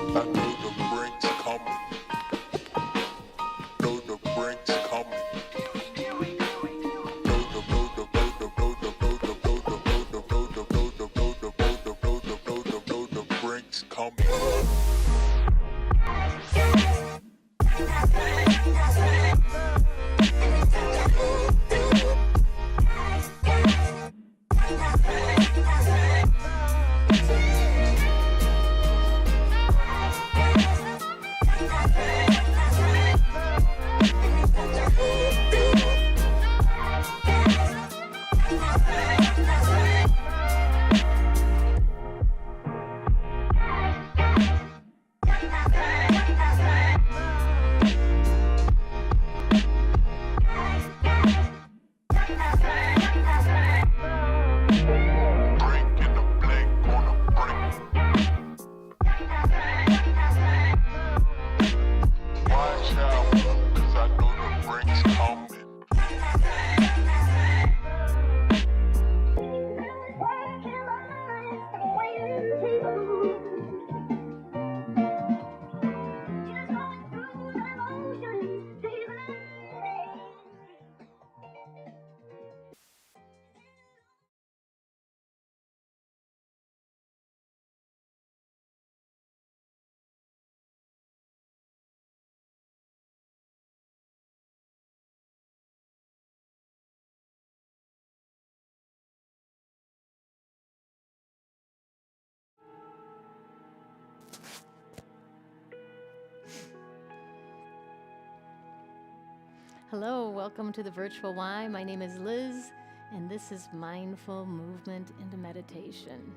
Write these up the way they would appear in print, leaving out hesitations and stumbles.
I know the brink's coming. Know the brink's coming. Know the know the know the know the know the know the know the know the know the know the know the know the know the know the brink's coming. Brink in the blink on a brink. Watch out, 'cause I know the brink's coming. Hello, welcome to the Virtual Y. My name is Liz, and this is Mindful Movement into Meditation.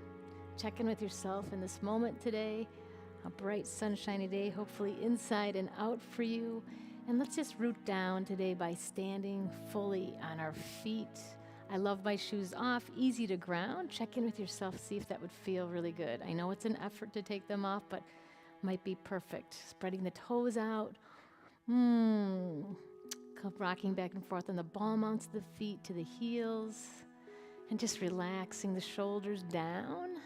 Check in with yourself in this moment today, a bright, sunshiny day, hopefully inside and out for you. And let's just root down today by standing fully on our feet. I love my shoes off, easy to ground. Check in with yourself, see if that would feel really good. I know it's an effort to take them off, but might be perfect. Spreading the toes out. Rocking back and forth on the ball mounts of the feet to the heels, and just relaxing the shoulders down.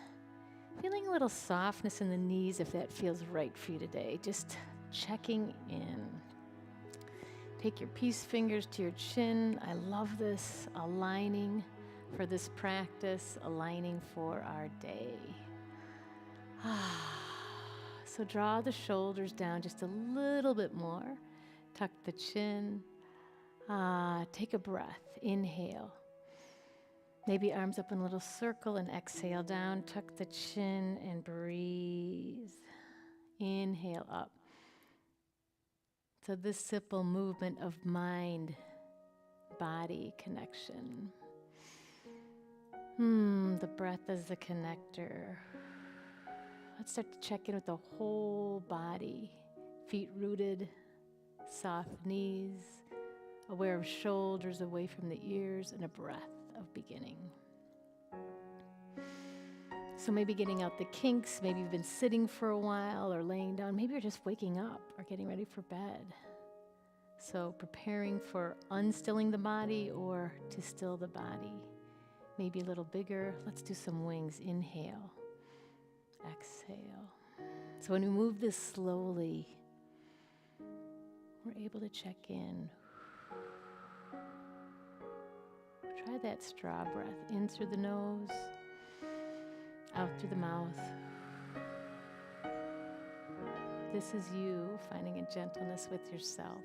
Feeling a little softness in the knees if that feels right for you today. Just checking in. Take your peace fingers to your chin. I love this. Aligning for this practice, aligning for our day. So draw the shoulders down just a little bit more. Tuck the chin. Take a breath. Inhale. Maybe arms up in a little circle and exhale down. Tuck the chin and breathe. Inhale up. So this simple movement of mind-body connection. The breath is the connector. Let's start to check in with the whole body. Feet rooted, soft knees, aware of shoulders away from the ears, and a breath of beginning. So maybe getting out the kinks, maybe you've been sitting for a while or laying down, maybe you're just waking up or getting ready for bed. So preparing for unstilling the body or to still the body. Maybe a little bigger. Let's do some wings. Inhale, exhale. So when we move this slowly, we're able to check in. Try that straw breath, in through the nose, out through the mouth. This is you finding a gentleness with yourself.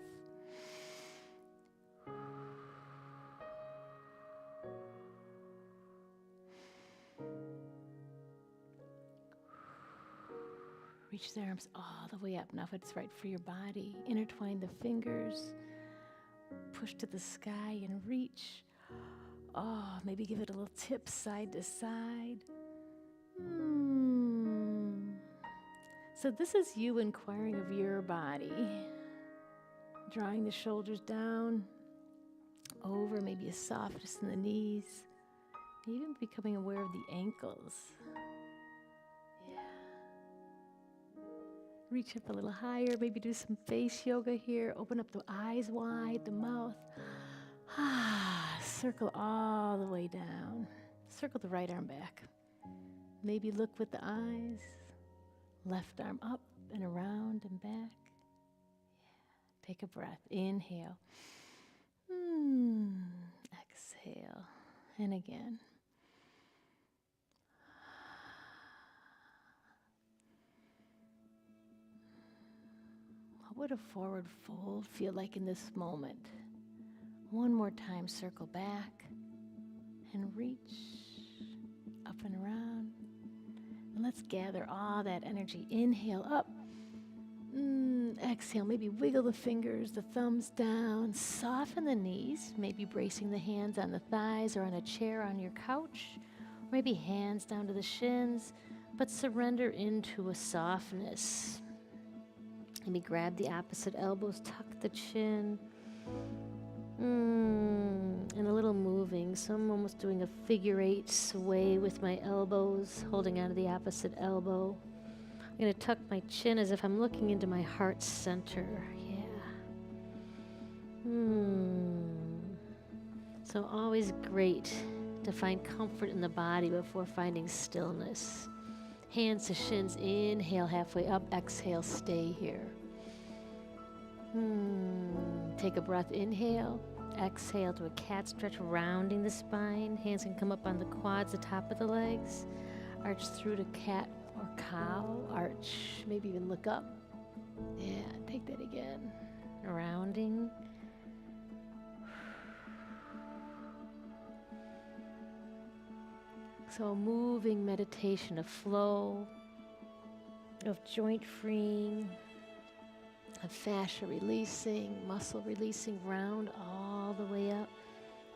Reach the arms all the way up. Now if it's right for your body, intertwine the fingers, push to the sky and reach. Maybe give it a little tip side to side. So this is you inquiring of your body. Drawing the shoulders down, over, maybe a softness in the knees. Even becoming aware of the ankles. Reach up a little higher, maybe do some face yoga here. Open up the eyes wide, the mouth. Circle all the way down. Circle the right arm back. Maybe look with the eyes. Left arm up and around and back. Yeah. Take a breath. Inhale. Exhale. And again. What would a forward fold feel like in this moment? One more time, circle back and reach up and around. And let's gather all that energy. Inhale up. Exhale, maybe wiggle the fingers, the thumbs down. Soften the knees, maybe bracing the hands on the thighs or on a chair on your couch. Maybe hands down to the shins, but surrender into a softness. Maybe grab the opposite elbows, tuck the chin. And a little moving. So I'm almost doing a figure 8 sway with my elbows, holding onto the opposite elbow. I'm going to tuck my chin as if I'm looking into my heart center. Yeah. So always great to find comfort in the body before finding stillness. Hands to shins. Inhale halfway up. Exhale, stay here. Take a breath. Inhale. Exhale to a cat stretch, rounding the spine. Hands can come up on the quads, the top of the legs. Arch through to cat or cow. Arch. Maybe even look up. Yeah, take that again. Rounding. So a moving meditation of flow, of joint freeing, of fascia releasing, muscle releasing, round all the way up.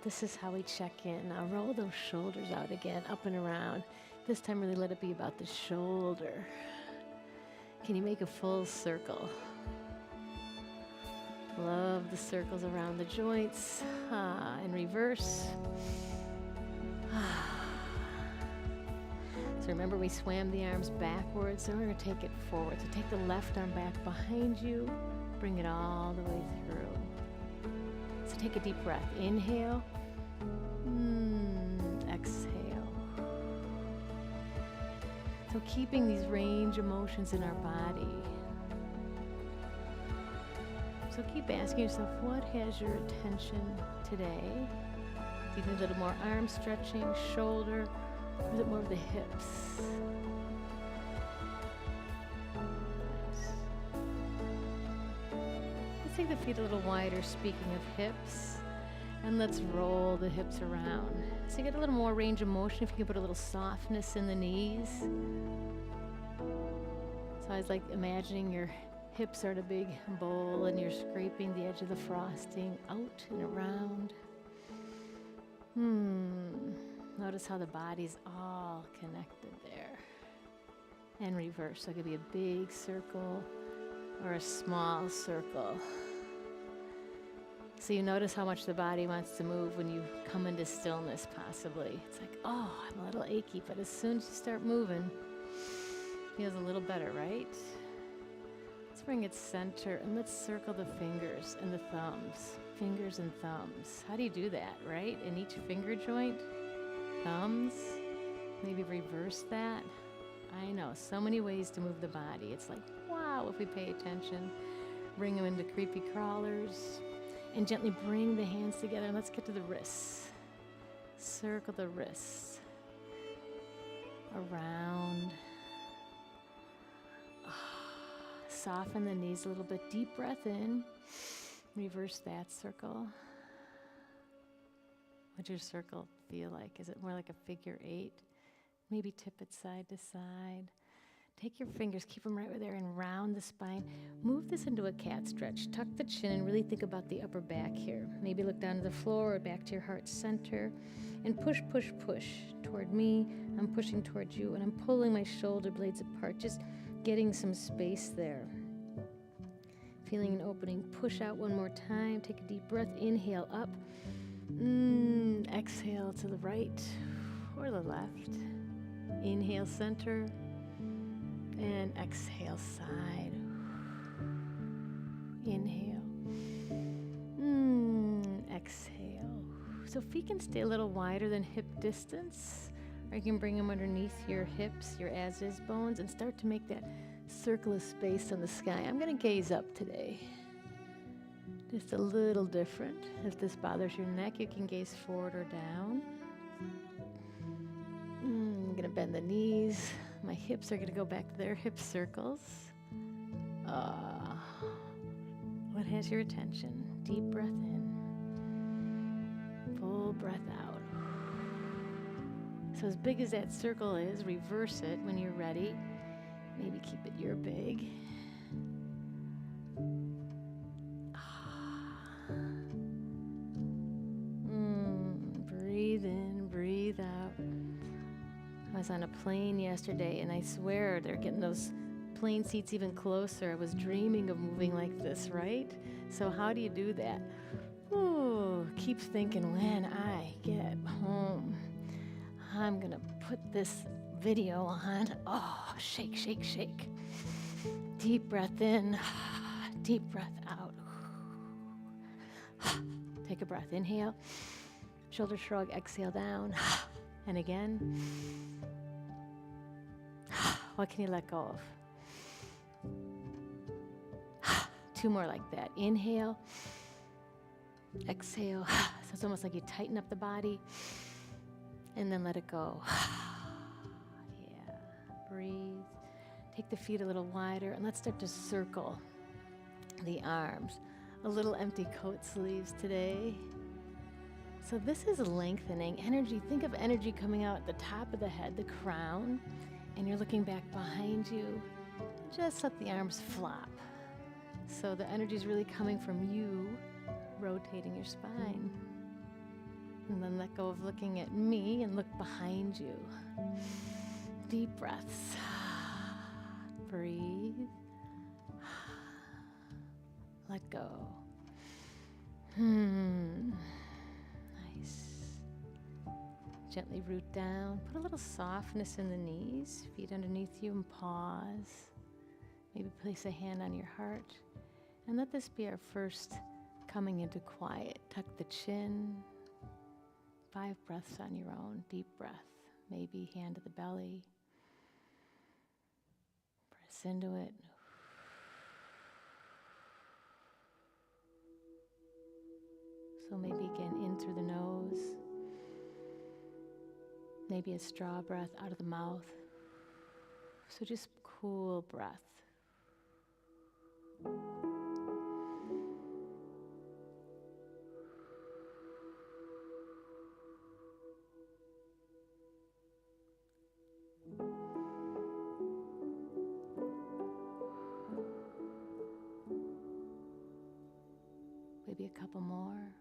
This is how we check in. Now roll those shoulders out again, up and around. This time really let it be about the shoulder. Can you make a full circle? Love the circles around the joints. In reverse. So remember we swam the arms backwards, so we're going to take it forward. So take the left arm back behind you, bring it all the way through. So take a deep breath. Inhale. Exhale. So keeping these range of motions in our body. So keep asking yourself, what has your attention today? Do you need a little more arm stretching, shoulder? Or is it more of the hips? Let's take the feet a little wider, speaking of hips. And let's roll the hips around. So you get a little more range of motion if you can put a little softness in the knees. So I was like imagining your hips are in a big bowl and you're scraping the edge of the frosting out and around. Notice how the body's all connected there. And reverse. So it could be a big circle or a small circle. So you notice how much the body wants to move when you come into stillness, possibly. It's like, oh, I'm a little achy, but as soon as you start moving, it feels a little better, right? Let's bring it center and let's circle the fingers and the thumbs. Fingers and thumbs. How do you do that, right? In each finger joint? Thumbs, maybe reverse that. I know, so many ways to move the body. It's like, wow, if we pay attention. Bring them into creepy crawlers. And gently bring the hands together. And let's get to the wrists. Circle the wrists. Around. Soften the knees a little bit. Deep breath in. Reverse that circle. What's your circle feel like? Is it more like a figure 8? Maybe tip it side to side. Take your fingers, keep them right where they're, and round the spine. Move this into a cat stretch. Tuck the chin and really think about the upper back here. Maybe look down to the floor or back to your heart center. And push, push, push toward me. I'm pushing towards you, and I'm pulling my shoulder blades apart, just getting some space there. Feeling an opening. Push out one more time. Take a deep breath. Inhale up. Exhale to the right or the left. Inhale center and exhale side. Inhale. Exhale. So feet can stay a little wider than hip distance. Or you can bring them underneath your hips, your as-is bones, and start to make that circle of space in the sky. I'm going to gaze up today. Just a little different. If this bothers your neck, you can gaze forward or down. I'm going to bend the knees. My hips are going to go back to their hip circles. What has your attention? Deep breath in. Full breath out. So as big as that circle is, reverse it when you're ready. Maybe keep it your big. Breathe in, breathe out. I was on a plane yesterday, and I swear they're getting those plane seats even closer. I was dreaming of moving like this, right? So how do you do that? Ooh, keep thinking, when I get home, I'm gonna put this video on. Oh, shake, shake, shake. Deep breath in, deep breath out. Take a breath, inhale, shoulder shrug, exhale down, and again. What can you let go of? 2 more like that. Inhale, exhale. So it's almost like you tighten up the body, and then let it go. Yeah, breathe. Take the feet a little wider, and let's start to circle the arms. A little empty coat sleeves today. So this is lengthening energy. Think of energy coming out at the top of the head, the crown, and you're looking back behind you. Just let the arms flop. So the energy is really coming from you, rotating your spine. And then let go of looking at me and look behind you. Deep breaths. Breathe. Let go. Nice. Gently root down. Put a little softness in the knees. Feet underneath you and pause. Maybe place a hand on your heart. And let this be our first coming into quiet. Tuck the chin. 5 breaths on your own. Deep breath. Maybe hand to the belly. Press into it. So maybe again in through the nose. Maybe a straw breath out of the mouth. So just cool breath. Maybe a couple more.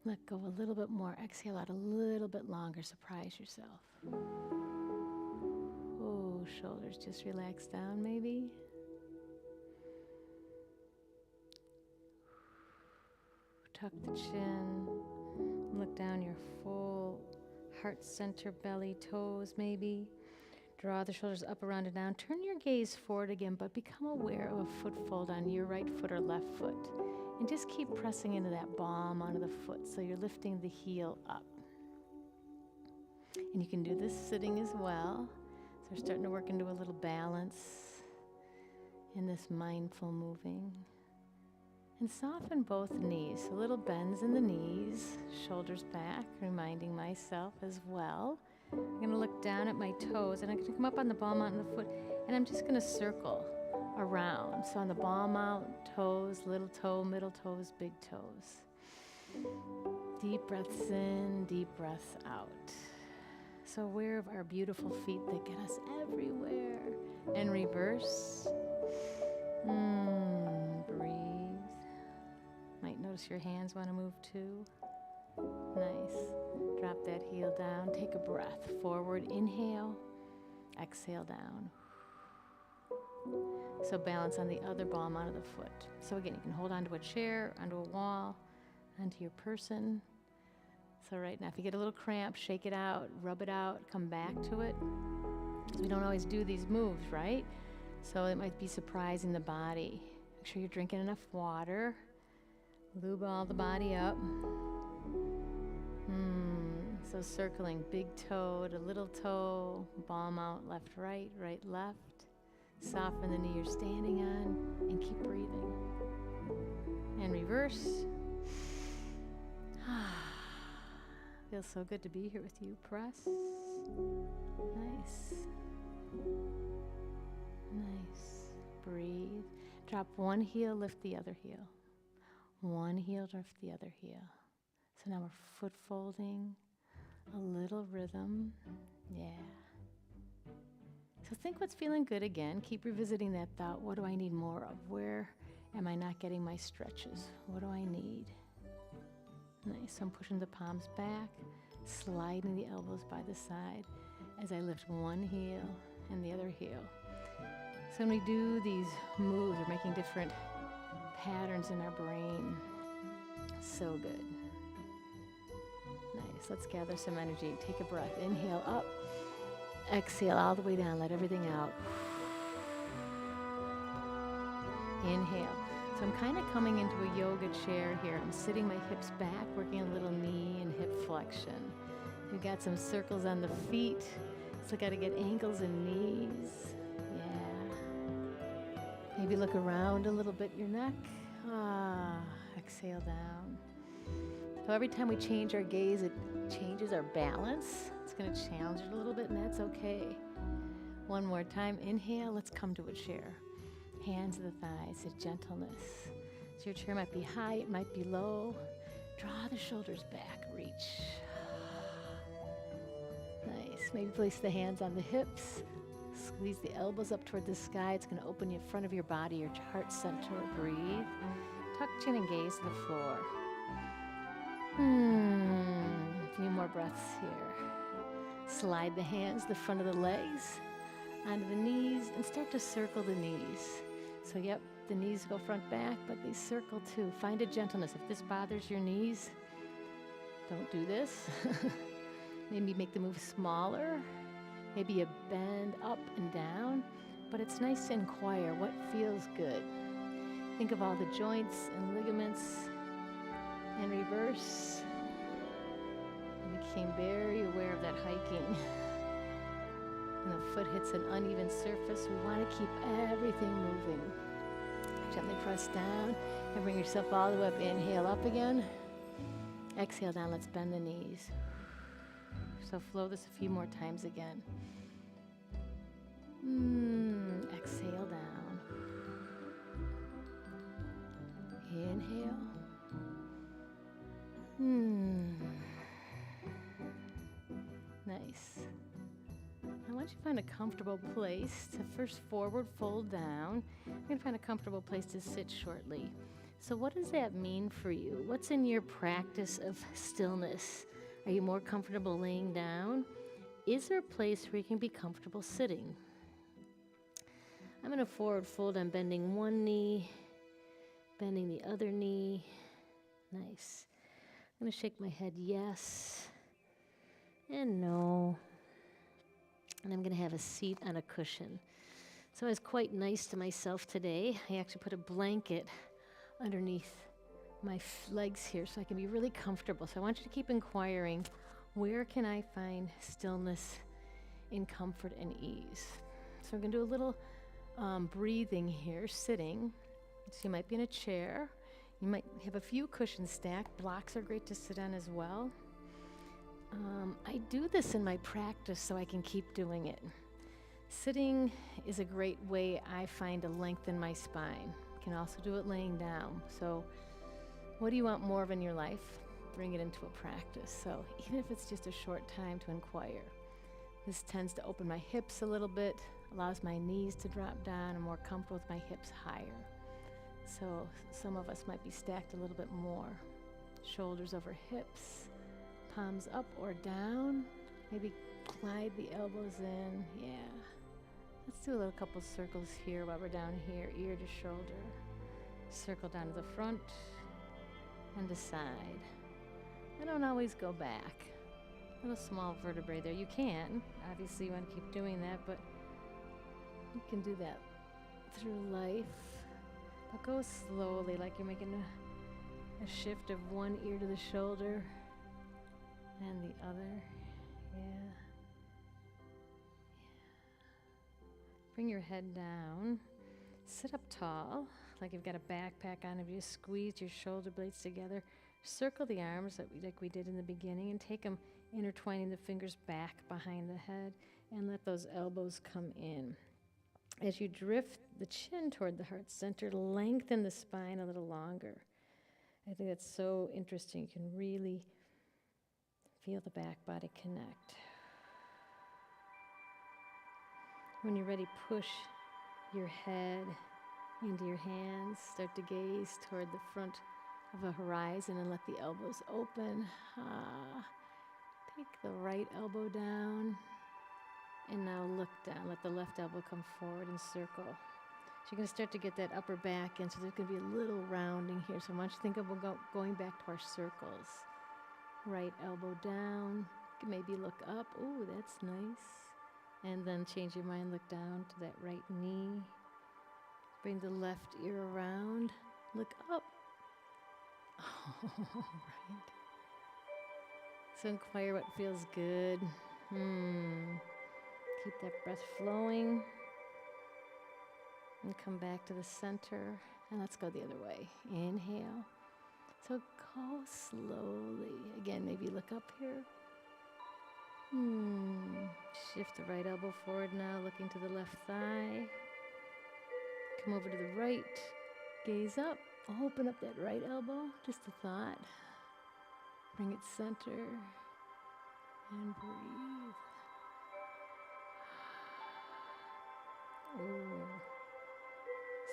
Let go a little bit more. Exhale out a little bit longer. Surprise yourself. Oh, shoulders just relax down maybe. Tuck the chin. Look down your full heart center, belly, toes maybe. Draw the shoulders up, around, and down. Turn your gaze forward again, but become aware of a foot fold on your right foot or left foot. And just keep pressing into that palm onto the foot so you're lifting the heel up. And you can do this sitting as well. So we're starting to work into a little balance in this mindful moving. And soften both knees. So little bends in the knees, shoulders back, reminding myself as well. I'm going to look down at my toes, and I'm going to come up on the ball mount of the foot, and I'm just going to circle around. So on the ball mount, toes, little toe, middle toes, big toes. Deep breaths in, deep breaths out. So aware of our beautiful feet that get us everywhere. And reverse. Breathe. Might notice your hands want to move too. Nice. Drop that heel down. Take a breath. Forward, inhale. Exhale down. So balance on the other ball mount of the foot. So again, you can hold onto a chair, onto a wall, onto your person. So right now, if you get a little cramp, shake it out, rub it out, come back to it. We don't always do these moves, right? So it might be surprising the body. Make sure you're drinking enough water. Lube all the body up. So circling big toe to little toe, palm out, left, right, right, left. Soften the knee you're standing on and keep breathing. And reverse. Feels so good to be here with you. Press. Nice. Nice. Breathe. Drop one heel, lift the other heel. One heel, lift the other heel. So now we're foot folding, a little rhythm. Yeah. So think what's feeling good again. Keep revisiting that thought. What do I need more of? Where am I not getting my stretches? What do I need? Nice. I'm pushing the palms back, sliding the elbows by the side as I lift one heel and the other heel. So when we do these moves, we're making different patterns in our brain. So good. Nice. Let's gather some energy. Take a breath. Inhale up. Exhale all the way down. Let everything out. Inhale. So I'm kind of coming into a yoga chair here. I'm sitting my hips back, working a little knee and hip flexion. We've got some circles on the feet. So got to get ankles and knees. Yeah. Maybe look around a little bit your neck. Exhale down. So every time we change our gaze, it changes our balance. It's going to challenge it a little bit, and that's okay. One more time. Inhale. Let's come to a chair. Hands to the thighs, a gentleness. So your chair might be high, it might be low. Draw the shoulders back, reach. Nice. Maybe place the hands on the hips. Squeeze the elbows up toward the sky. It's going to open the front of your body, your heart center. Breathe. Tuck chin and gaze to the floor. A few more breaths here. Slide the hands, the front of the legs, onto the knees, and start to circle the knees. So yep, the knees go front back, but they circle too. Find a gentleness. If this bothers your knees, don't do this. Maybe make the move smaller. Maybe you bend up and down, but it's nice to inquire what feels good. Think of all the joints and ligaments, and reverse. And became very aware of that hiking. When the foot hits an uneven surface, we want to keep everything moving. Gently press down and bring yourself all the way up. Inhale up again. Exhale down. Let's bend the knees. So flow this a few more times again. Exhale down. Inhale. Nice. I want you to find a comfortable place to first forward fold down. You're going to find a comfortable place to sit shortly. So what does that mean for you? What's in your practice of stillness? Are you more comfortable laying down? Is there a place where you can be comfortable sitting? I'm going to forward fold. I'm bending one knee, bending the other knee. Nice. I'm going to shake my head yes and no. And I'm going to have a seat on a cushion. So I was quite nice to myself today. I actually put a blanket underneath my legs here so I can be really comfortable. So I want you to keep inquiring, where can I find stillness in comfort and ease? So we're going to do a little breathing here, sitting. So you might be in a chair. You might have a few cushions stacked. Blocks are great to sit on as well. I do this in my practice so I can keep doing it. Sitting is a great way I find to lengthen my spine. You can also do it laying down. So what do you want more of in your life? Bring it into a practice. So even if it's just a short time, to inquire. This tends to open my hips a little bit, allows my knees to drop down. I'm more comfortable with my hips higher. So some of us might be stacked a little bit more. Shoulders over hips. Palms up or down. Maybe glide the elbows in. Yeah. Let's do a little couple circles here while we're down here, ear to shoulder. Circle down to the front and the side. I don't always go back. A little small vertebrae there. You can. Obviously, you want to keep doing that, but you can do that through life. But go slowly, like you're making a shift of one ear to the shoulder. And the other. Yeah. Bring your head down. Sit up tall, like you've got a backpack on. If you squeeze your shoulder blades together, circle the arms like we did in the beginning, and take them, intertwining the fingers back behind the head, and let those elbows come in. As you drift the chin toward the heart center, lengthen the spine a little longer. I think that's so interesting. You can really feel the back body connect. When you're ready, push your head into your hands. Start to gaze toward the front of a horizon and let the elbows open. Take the right elbow down. And now look down. Let the left elbow come forward and circle. So you're going to start to get that upper back in. So there's going to be a little rounding here. So why don't you think of going back to our circles. Right elbow down. Maybe look up. Oh, that's nice. And then change your mind. Look down to that right knee. Bring the left ear around. Look up. Oh, right. So inquire what feels good. Keep that breath flowing. And come back to the center. And let's go the other way. Inhale. So go slowly. Again, maybe look up here. Shift the right elbow forward now, looking to the left thigh. Come over to the right. Gaze up. Open up that right elbow. Just a thought. Bring it center. And breathe. Ooh.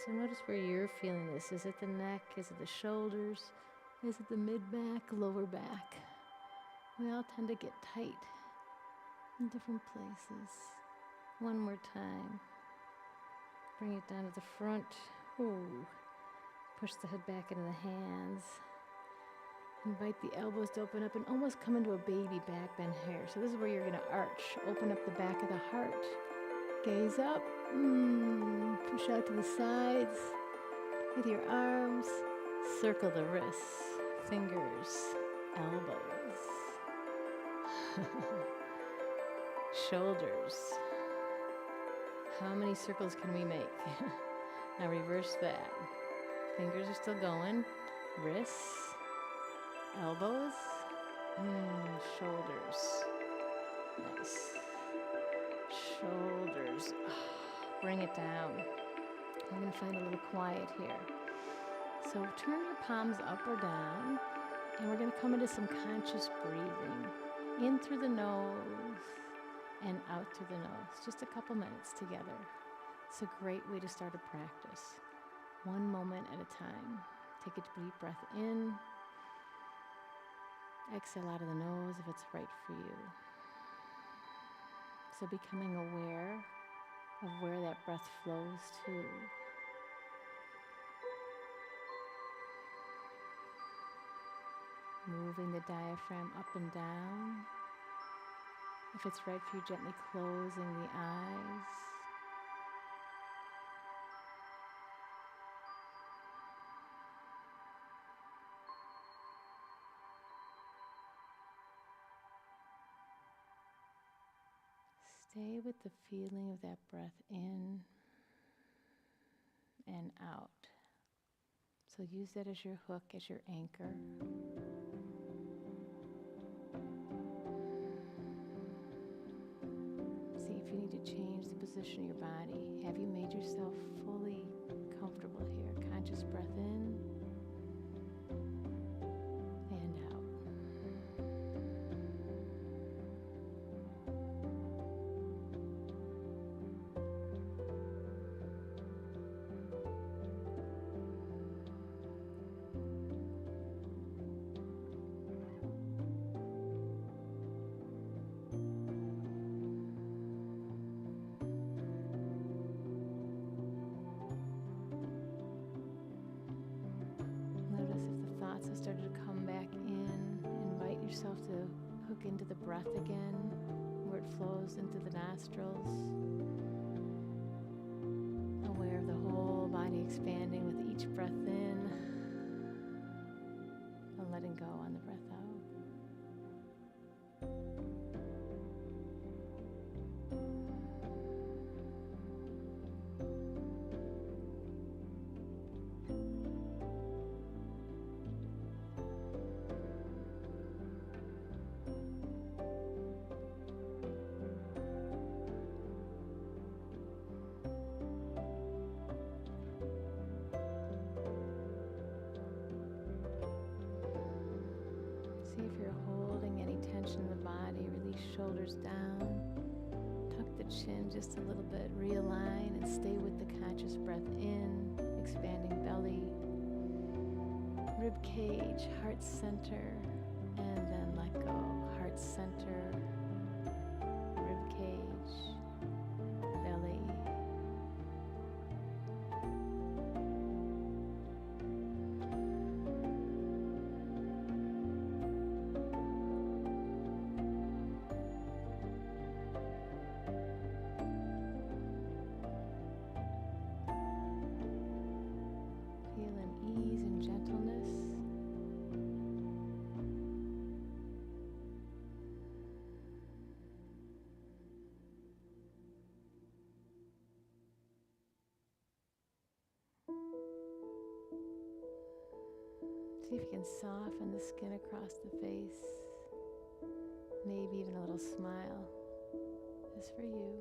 So notice where you're feeling this. Is it the neck? Is it the shoulders? Is it the mid-back, lower back? We all tend to get tight in different places. One more time. Bring it down to the front. Ooh. Push the head back into the hands. Invite the elbows to open up and almost come into a baby back bend here. So this is where you're going to arch. Open up the back of the heart. Gaze up. Push out to the sides with your arms. Circle the wrists, fingers, elbows, shoulders. How many circles can we make? Now reverse that. Fingers are still going. Wrists, elbows, shoulders. Nice. Shoulders. Bring it down. I'm going to find a little quiet here. So turn your palms up or down, and we're going to come into some conscious breathing. In through the nose and out through the nose. Just a couple minutes together. It's a great way to start a practice. One moment at a time. Take a deep breath in. Exhale out of the nose if it's right for you. So becoming aware of where that breath flows to. Moving the diaphragm up and down. If it's right for you, gently closing the eyes. Stay with the feeling of that breath in and out. So use that as your hook, as your anchor. See if you need to change the position of your body. Have you made yourself fully comfortable here? Conscious breath in and out. So started to come back in. Invite yourself to hook into the breath again, where it flows into the nostrils. Aware of the whole body expanding with each breath in and letting go on the breath out. shoulders down. Tuck the chin just a little bit. Realign and stay with the conscious breath in, expanding belly, rib cage, heart center, and then let go. Heart center, rib cage, belly. Feel an ease and gentleness. See if you can soften the skin across the face. Maybe even a little smile, just for you.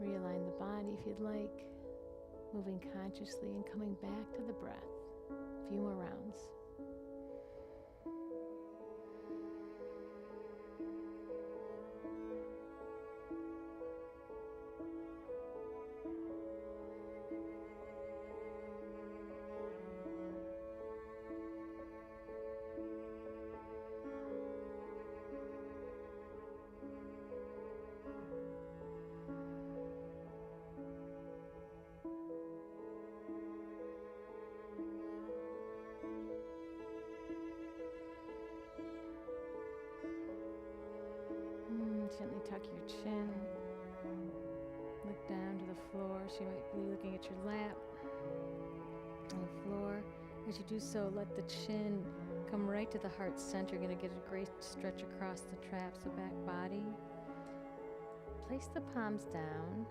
Realign the body if you'd like, moving consciously and coming back to the breath. A few more rounds. Gently tuck your chin. Look down to the floor. She might be looking at your lap on the floor. As you do so, let the chin come right to the heart center. You're going to get a great stretch across the traps, the back body. Place the palms down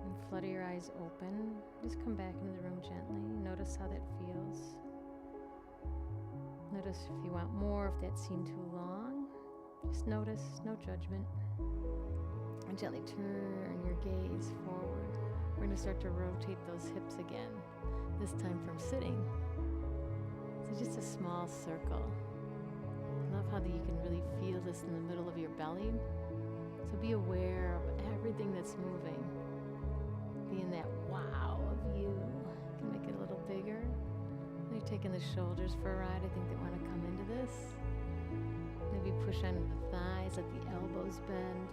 and flutter your eyes open. Just come back into the room gently. Notice how that feels. Notice if you want more, if that seemed too long. Just notice, no judgment. And gently turn your gaze forward. We're going to start to rotate those hips again, this time from sitting. So just a small circle. I love how you can really feel this in the middle of your belly. So be aware of everything that's moving. Be in that wow of you. You can make it a little bigger. You're taking the shoulders for a ride. I think they want to come into this. Maybe push under the thighs, let the elbows bend.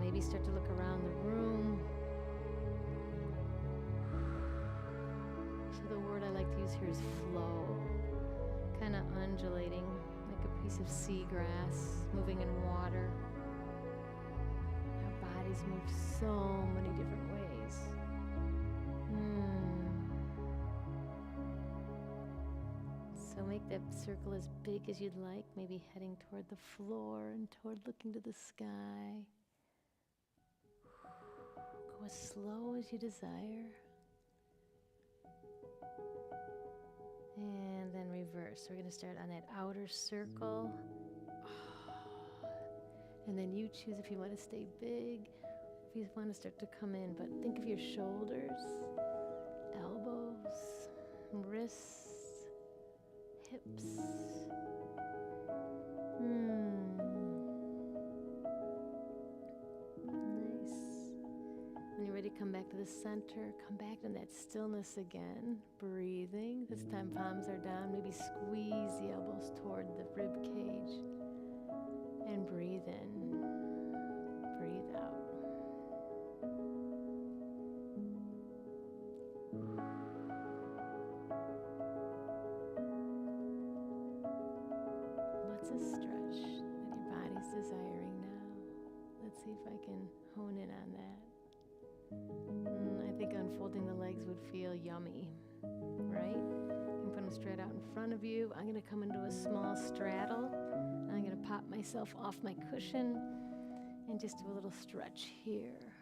Maybe start to look around the room. So the word I like to use here is flow. Kind of undulating, like a piece of seagrass moving in water. Our bodies move so many different ways. So make that circle as big as you'd like, maybe heading toward the floor and toward looking to the sky. Go as slow as you desire. And then reverse. We're going to start on that outer circle. And then you choose if you want to stay big, if you want to start to come in. But think of your shoulders, elbows, wrists, hips. Nice. When you're ready, come back to the center. Come back in that stillness again. Breathing. This time palms are down. Maybe squeeze the elbows toward the rib cage. And breathe in. Breathe out. What's a stretch that your body's desiring now? Let's see if I can hone in on that. I think unfolding the legs would feel yummy, right? You can put them straight out in front of you. I'm going to come into a small straddle. I'm going to pop myself off my cushion and just do a little stretch here.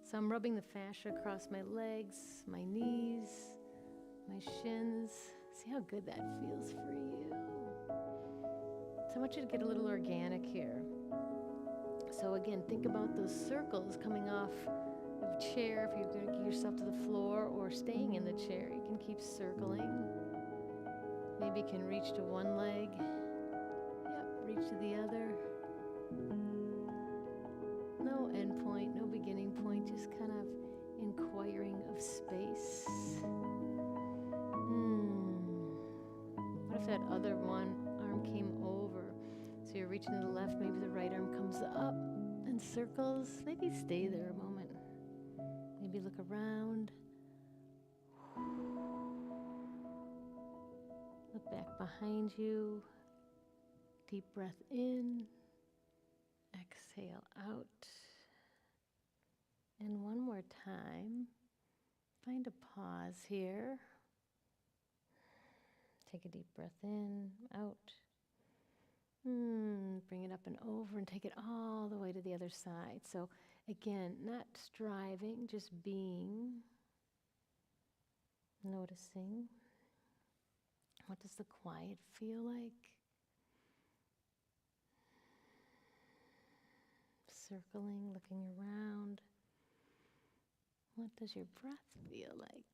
So I'm rubbing the fascia across my legs, my knees, my shins. See how good that feels for you. So I want you to get a little organic here. So again, think about those circles coming off of a chair. If you're going to get yourself to the floor or staying in the chair, you can keep circling. Maybe you can reach to one leg. Yep, reach to the other. No end point, no beginning point, just kind of inquiring of space. What if that other one arm came over? So you're reaching to the left, maybe the right arm comes up and circles. Maybe stay there a moment. Maybe look around. Look back behind you. Deep breath in. Exhale out. And one more time, find a pause here. Take a deep breath in, out. Bring it up and over and take it all the way to the other side. So again, not striving, just being, noticing. What does the quiet feel like? Circling, looking around. What does your breath feel like?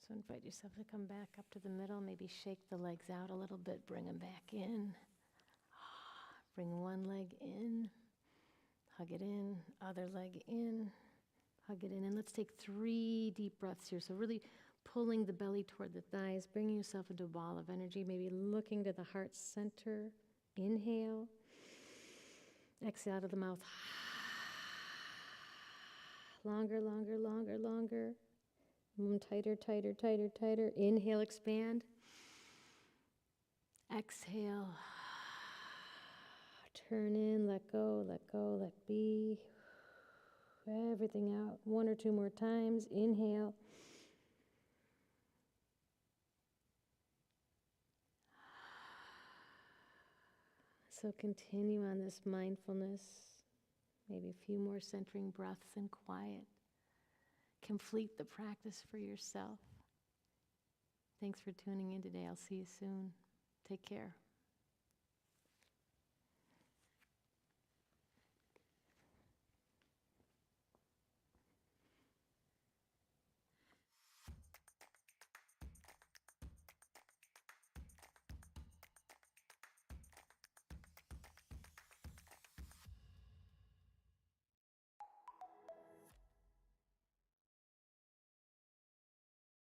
So invite yourself to come back up to the middle. Maybe shake the legs out a little bit. Bring them back in. Bring one leg in. Hug it in. Other leg in. Hug it in. And let's take 3 deep breaths here. So really pulling the belly toward the thighs. Bringing yourself into a ball of energy. Maybe looking to the heart center. Inhale. Exhale out of the mouth. Longer, longer, longer, longer. Tighter, tighter, tighter, tighter. Inhale, expand. Exhale. Turn in, let go, let be. Everything out. 1 or 2 more times. Inhale. So continue on this mindfulness. Maybe a few more centering breaths and quiet. Complete the practice for yourself. Thanks for tuning in today. I'll see you soon. Take care.